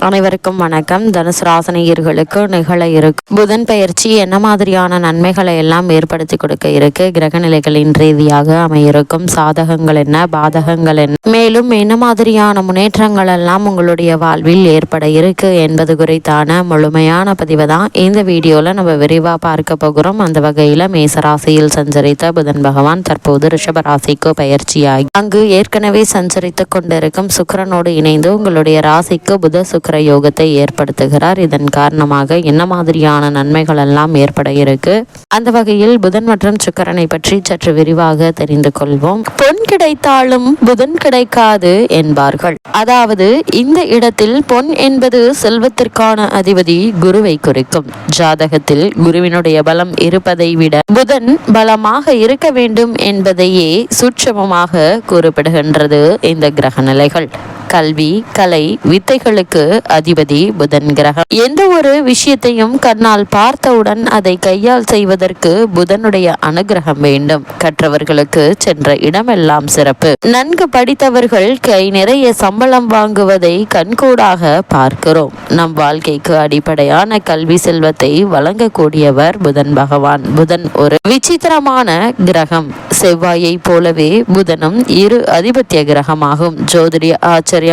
அனைவருக்கும் வணக்கம். தனுசு ராசினியர்களுக்கு நிகழ இருக்கும் புதன் பயிற்சி என்ன மாதிரியான நன்மைகளை எல்லாம் ஏற்படுத்தி கொடுக்க இருக்கு, கிரக நிலைகளின் ரீதியாக அமையிருக்கும் சாதகங்கள் என்ன, பாதகங்கள் என்ன, மேலும் என்ன மாதிரியான முன்னேற்றங்கள் எல்லாம் உங்களுடைய வாழ்வில் ஏற்பட இருக்கு என்பது குறித்தான முழுமையான பதிவை தான் இந்த வீடியோல நம்ம விரிவா பார்க்க போகிறோம். அந்த வகையில மேசராசியில் சஞ்சரித்த புதன் பகவான் தற்போது ரிஷப ராசிக்கு பயிற்சியாகி அங்கு ஏற்கனவே சஞ்சரித்துக் கொண்டிருக்கும் சுக்கிரனோடு இணைந்து உங்களுடைய ராசிக்கு புத சுக்கிர யோகத்தை ஏற்படுத்துகிறார். இதன் காரணமாக என்ன மாதிரியான நன்மைகள் எல்லாம் ஏற்பட இருக்கு, அந்த வகையில் புதன் மற்றும் சுக்கிரனை பற்றி சற்று விரிவாக தெரிந்து கொள்வோம். பொன் கிடைத்தாலும் புதன் கிடைக்காது என்பார்கள். அதாவது இந்த இடத்தில் பொன் என்பது செல்வத்திற்கான அதிபதி குருவை குறிக்கும். ஜாதகத்தில் குருவினுடைய பலம் இருப்பதை விட புதன் பலமாக இருக்க வேண்டும் என்பதையே சூட்சமமாக கூறப்படுகின்றது இந்த கிரக நிலைகள். கல்வி, கலை, வித்தைகளுக்கு அதிபதி புதன் கிரகம். எந்த ஒரு விஷயத்தையும் கண்ணால் பார்த்தவுடன் அதை கையால் செய்வதற்கு புதனுடைய அனுகிரகம் வேண்டும். கற்றவர்களுக்கு சென்ற இடமெல்லாம் சிறப்பு. நன்கு படித்தவர்கள் கை நிறைய சம்பளம் வாங்குவதை கண்கூடாக பார்க்கிறோம். நம் வாழ்க்கைக்கு அடிப்படையான கல்வி செல்வத்தை வழங்கக்கூடியவர் புதன் பகவான். புதன் ஒரு விசித்திரமான கிரகம். செவ்வாயை போலவே புதனும் இரு அதிபத்திய கிரகமாகும். ஜோதிட ஆச்சரியமாக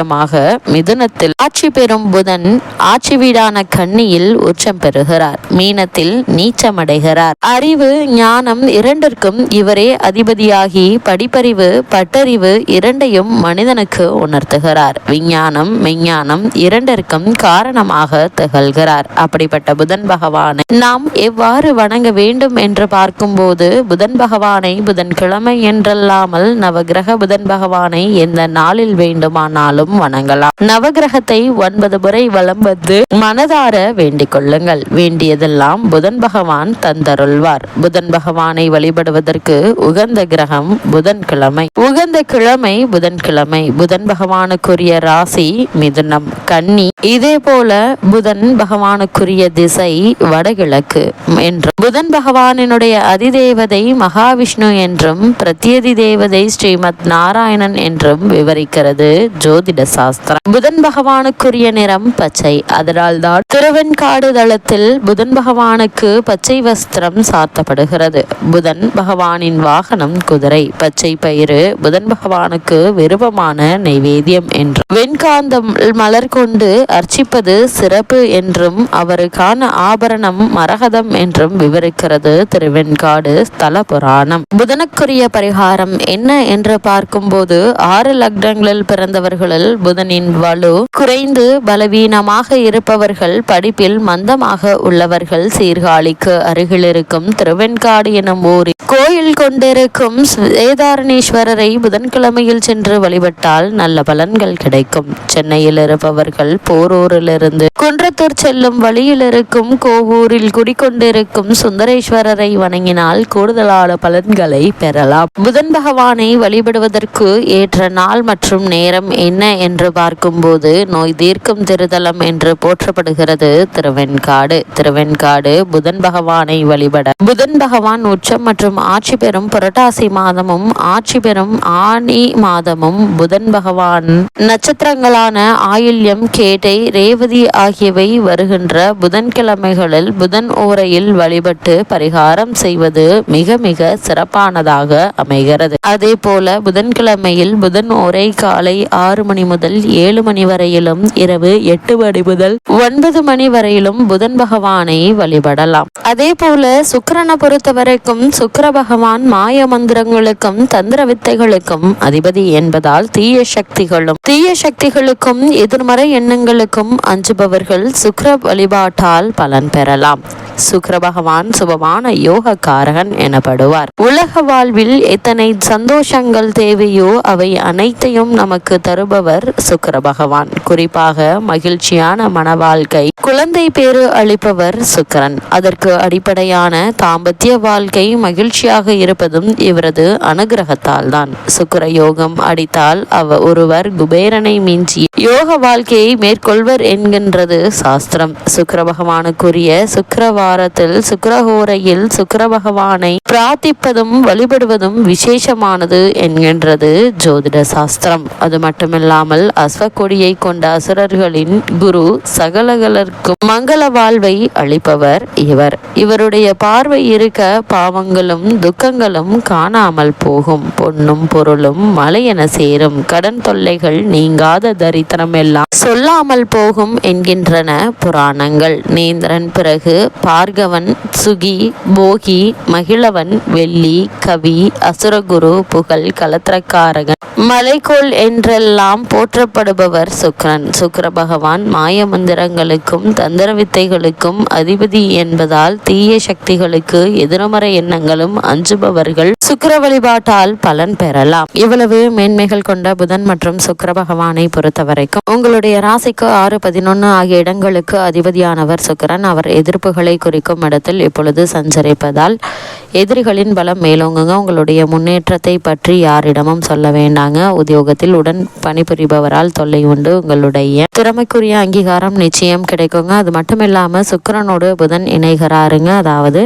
மிதுனத்தில் ஆட்சி பெறும் புதன் ஆட்சி வீடான கன்னியில் உச்சம் பெறுகிறார். மீனத்தில் நீச்சமடைகிறார். அறிவு, ஞானம் இரண்டிற்கும் இவரே அதிபதியாகி படிப்பறிவு, பட்டறிவு இரண்டையும் மனிதனுக்கு உணர்த்துகிறார். விஞ்ஞானம், மெஞ்ஞானம் இரண்டிற்கும் காரணமாக திகழ்கிறார். அப்படிப்பட்ட புதன் பகவானை நாம் எவ்வாறு வணங்க வேண்டும் என்று பார்க்கும்போது புதன் பகவானை புதன்கிழமை என்றல்லாமல் நவகிரக புதன் பகவானை எந்த நாளில் வேண்டுமானாலும் வணங்கலாம். நவகிரகத்தை 9 முறை வலம் வந்து மனதார வேண்டிக் கொள்ளுங்கள். வேண்டியதெல்லாம் புதன் பகவான் தந்தருள்வார். புதன் பகவானை வழிபடுவதற்கு உகந்த கிரகம் புதன்கிழமை. உகந்த கிழமை புதன்கிழமை. புதன் பகவானுக்குரிய ராசி மிதுனம், கன்னி. இதே போல புதன் பகவானுக்குரிய திசை வடகிழக்கு என்றும், புதன் பகவானினுடைய அதிதேவதை மகாவிஷ்ணு என்றும் பிரத்யதி தேவதை ஸ்ரீமத் நாராயணன் என்றும் விவரிக்கிறது ஜோதிட சாஸ்திரம். புதன் பகவானுக்குரிய நிறம் பச்சை. அதனால் தான் திருவெண்காடு தளத்தில் புதன் பகவானுக்கு பச்சை வஸ்திரம் சாத்தப்படுகிறது. புதன் பகவானின் வாகனம் குதிரை. பச்சை பயிறு புதன் பகவானுக்கு விருப்பமான நைவேத்தியம் என்றும், வெண்காந்தம் மலர் கொண்டு அர்ச்சிப்பது சிறப்பு என்றும், அவருக்கான ஆபரணம் மரகதம் என்றும் விவரிக்கிறது திருவெண்காடு ஸ்தல புராணம். புதனுக்குரிய பரிகாரம் என்ன என்று பார்க்கும்போது 6 லக்னங்களில் பிறந்தவர்களில் புதனின் வலு குறைந்து பலவீனமாக இருப்பவர்கள், படிப்பில் மந்தமாக உள்ளவர்கள், சீர்காழிக்கு அருகில் இருக்கும் திருவெண்காடு எனும் ஊரில் கோயில் கொண்டிருக்கும் வேதாரணேஸ்வரரை புதன்கிழமையில் சென்று வழிபட்டால் நல்ல பலன்கள் கிடைக்கும். சென்னையில் இருப்பவர்கள் போரூரிலிருந்து குன்றத்தூர் செல்லும் வழியில் இருக்கும் கோவூரில் குடிக்கொண்டிருக்கும் சுந்தரேஸ்வரரை வணங்கினால் கூடுதலான பலன்களை பெறலாம். புதன் பகவானை வழிபடுவதற்கு ஏற்ற நாள் மற்றும் நேரம் என்ன என்று பார்க்கும்போது நோய் தீர்க்கும் திருத்தலம் என்று போற்றப்படுகிறது திருவெண்காடு. திருவெண்காடு புதன் பகவானை வழிபட புதன் பகவான் உச்சம் மற்றும் ஆட்சி பெறும் புரட்டாசி மாதமும் ஆட்சி பெறும் ஆனி மாதமும் புதன் பகவான் நட்சத்திரங்களான ஆயில்யம், கேட்டை, ரேவதி ஆகியவை வருகின்ற புதன்கிழமைகளில் புதன் ஓரையில் வழிபட்டு பரிகாரம் செய்வது மிக மிக சிறப்பானதாக அமைகிறது. அதே போல புதன்கிழமையில் புதன் ஓரை காலை 6 மணி முதல் 7 மணி வரையிலும், இரவு 8 மணி முதல் 9 மணி வரையிலும் புதன் பகவானை வழிபடலாம். அதே போல சுக்கிரனை பொறுத்த வரைக்கும் சுக்கிர பகவான் மாய மந்திரங்களுக்கும் தந்திர வித்தைகளுக்கும் அதிபதி என்பதால் தீய சக்திகளுக்கும் எதிர்மறை எண்ணங்களுக்கும் அஞ்சுபவர்கள் சுக்கிர வழிபாட்டால் பலன் பெறலாம். சுக்கிர பகவான் சுபமான யோக காரகன் எனப்படுவார். உலக வாழ்வில் எத்தனை சந்தோஷங்கள் தேவையோ அவை அனைத்தையும் நமக்கு தருபவர் சுக்கிர பகவான். குறிப்பாக மகிழ்ச்சியான மன வாழ்க்கை, குழந்தை பேறு அளிப்பவர் சுக்கிரன். அதற்கு அடிப்படையான தாம்பத்திய வாழ்க்கை மகிழ்ச்சியாக இருப்பதும் இவரது அனுகிரகத்தால் தான். சுக்கிர யோகம் அடித்தால் ஒருவர் குபேரனை மிஞ்சி யோக வாழ்க்கையை மேற்கொள்வர் என்கின்றது சாஸ்திரம். சுக்கிர பகவானுக்குரிய சுக்கிர வாரத்தில் சுக்கிரஹோரையில் சுக்கிர பகவானை பிரார்த்திப்பதும் வழிபடுவதும் விசேஷமானது என்கின்றது ஜோதிட சாஸ்திரம். அது மட்டுமில்லாமல் அஸ்வக்கொடியை கொண்ட அசுரர்களின் குரு சகலகலர்க்கும் மங்கள வாழ்வை அளிப்பவர் இவருடைய பார்வை இருக்க பாவங்களும் துக்கங்களும் காணாமல் போகும். பொன்னும் பொருளும் மலையென சேரும். கடன் தொல்லைகள் நீங்காத தரித்திரம் எல்லாம் சொல்லாமல் போகும் என்கின்றன புராணங்கள். நேந்திரன் பிறகு பார்கவன், சுகி, போகி, மகிழவன், வெள்ளி, கவி, அசுரகுரு, புகழ், கலத்திரக்காரகன், மலைக்கோள் என்றெல்லாம் போற்றப்படுபவர் சுக்கிரன். சுக்கிர பகவான் மாய மந்திரங்களுக்கும் தந்திர வித்தைகளுக்கும் அதிபதி என்பதால் தீய சக்திகளுக்கு எதிர்மறை எண்ணங்களும் அஞ்சுபவர்கள் சுக்கிர வழிபாட்டால் பலன் பெறலாம். இவ்வளவு மேன்மைகள் கொண்ட புதன் மற்றும் சுக்கிர பகவானை பொறுத்தவரைக்கும் உங்களுடைய ராசிக்கு 6, 11 ஆகிய இடங்களுக்கு அதிபதியானவர் சுக்கிரன். அவர் எதிர்ப்புகளை குறிக்கும் இடத்தில் இப்பொழுது சஞ்சரிப்பதால் எதிரிகளின் பலம் மேலோங்குங்க. உங்களுடைய முன்னேற்றத்தை பற்றி யாரிடமும் சொல்ல வேண்டாங்க. உத்தியோகத்தில் உடன் பணிபுரிபவரால் தொல்லை உண்டு. உங்களுடைய திறமைக்குரிய அங்கீகாரம் நிச்சயம் கிடைக்குங்க. அது மட்டும் இல்லாமல் சுக்கிரனோடு புதன் இணைகிறாருங்க. அதாவது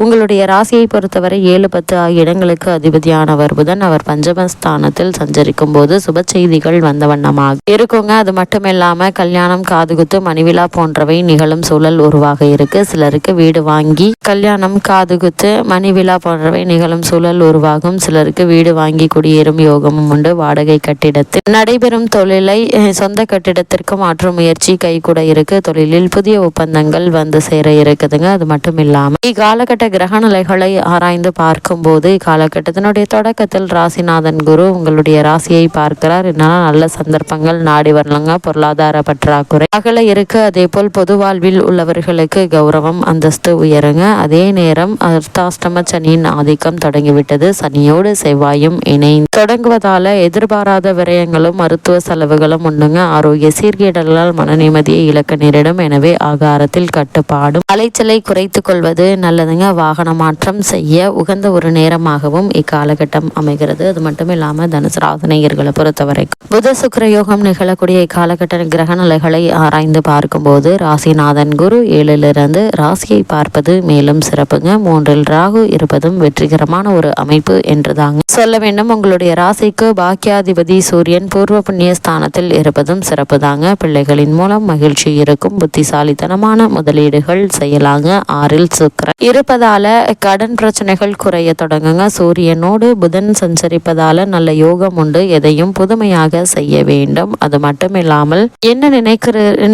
உங்களுடைய ராசியை பொறுத்தவரை 7, 10 ஆகிய இடங்களுக்கு அதிபதியானவர் புதன். அவர் பஞ்சமஸ்தானத்தில் சஞ்சரிக்கும் போது சுப செய்திகள் வந்த வண்ணமாக இருக்குங்க. அது மட்டும் இல்லாமல் கல்யாணம், காதுகுத்து, மணிவிழா போன்றவை நிகழும் சூழல் உருவாக இருக்கு. சிலருக்கு வீடு வாங்கி கல்யாணம், காதுகுத்து, மணிவிழா போன்றவை நிகழும் சூழல் உருவாகும். சிலருக்கு வீடு வாங்கி குடியேறும் யோகமும் உண்டு. வாடகை கட்டிடத்தில் நடைபெறும் தொழிலை சொந்த கட்டிடத்திற்கு மாற்றும் முயற்சி கைகூட இருக்கு. தொழிலில் புதிய ஒப்பந்தங்கள் வந்து சேர இருக்குதுங்க. அது மட்டும் இல்லாமல் இக்காலகட்ட கிரக நிலைகளை ஆராய்ந்து பார்க்கும் போது இக்காலகட்டத்தினுடைய தொடக்கத்தில் ராசிநாதன் குரு உங்களுடைய ராசியை பார்க்கிறார். இதனால நல்ல சந்தர்ப்பங்கள் நாடி வரலங்க. பொருளாதார பற்றாக்குறை அகல இருக்கு. அதே போல் பொது வாழ்வில் உள்ளவர்களுக்கு கௌரவம், அந்தஸ்து உயருங்க. அதே நேரம் அர்த்தாஷ்டம சனியின் ஆதிக்கம் தொடங்கிவிட்டது. சனியோடு செவ்வாயும் இணைந்து தொடங்குவதால எதிர்பாராத விரயங்களும் மருத்துவ செலவுகளும் உண்டுங்க. ஆரோக்கிய சீர்கேடல்களால் மன நிம்மதியை இழக்க நேரிடும். எனவே ஆகாரத்தில் கட்டுப்பாடும் அலைச்சலை குறைத்து கொள்வது நல்லதுங்க. வாகன மாற்றம் செய்ய உகந்த ஒரு நேரமாகவும் இக்காலகட்டம் அமைகிறது. அது மட்டும் இல்லாமல் தனுசு ராசினியர்களை பொறுத்தவரைக்கும் புத சுக்கிர யோகம் நிகழக்கூடிய இக்காலகட்ட கிரக நிலைகளை ஆராய்ந்து பார்க்கும்போது ராசிநாதன் குரு 7லிருந்து ராசியை பார்ப்பது மேலும் சிறப்புங்க. 3ல் ராகு இருப்பதும் வெற்றிகரமான ஒரு அமைப்பு என்றுதாங்க சொல்ல வேண்டும். உங்களுடைய ராசிக்கு பாக்கியாதிபதி சூரியன் பூர்வ புண்ணிய ஸ்தானத்தில் இருப்பதும் சிறப்பு தாங்க. பிள்ளைகளின் மூலம் மகிழ்ச்சி இருக்கும். புத்திசாலித்தனமான முதலீடுகள் செய்யலாங்க. 6ல் சுக்கிரன் இருப்பதால கடன் பிரச்சனைகள் குறைய தொடங்குங்க. சூரியனோடு புதன் சஞ்சரிப்பதால நல்ல யோகம் உண்டு. எதையும் புதுமையாக செய்ய வேண்டும். அது மட்டும் இல்லாமல் என்ன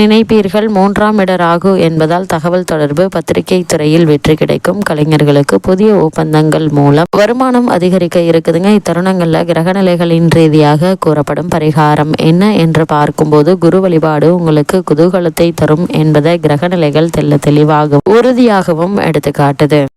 நினைப்பீர்கள் 3ஆம் இட ராகு என்பதால் தகவல் தொடர்பு, பத்திரிகை துறையில் வெற்றி கிடைக்கும். கலைஞர்களுக்கு புதிய ஒப்பந்தங்கள் மூலம் வருமானம் அதிகரிக்க இருக்குதுங்க. இத்தருணங்கள்ல கிரகநிலைகளின் ரீதியாக கூறப்படும் பரிகாரம் என்ன என்று பார்க்கும்போது குரு வழிபாடு உங்களுக்கு குதூகலத்தை தரும் என்பதை கிரகநிலைகள் தெளிவாகவும் உறுதியாகவும் எடுத்துக்காட்டுது.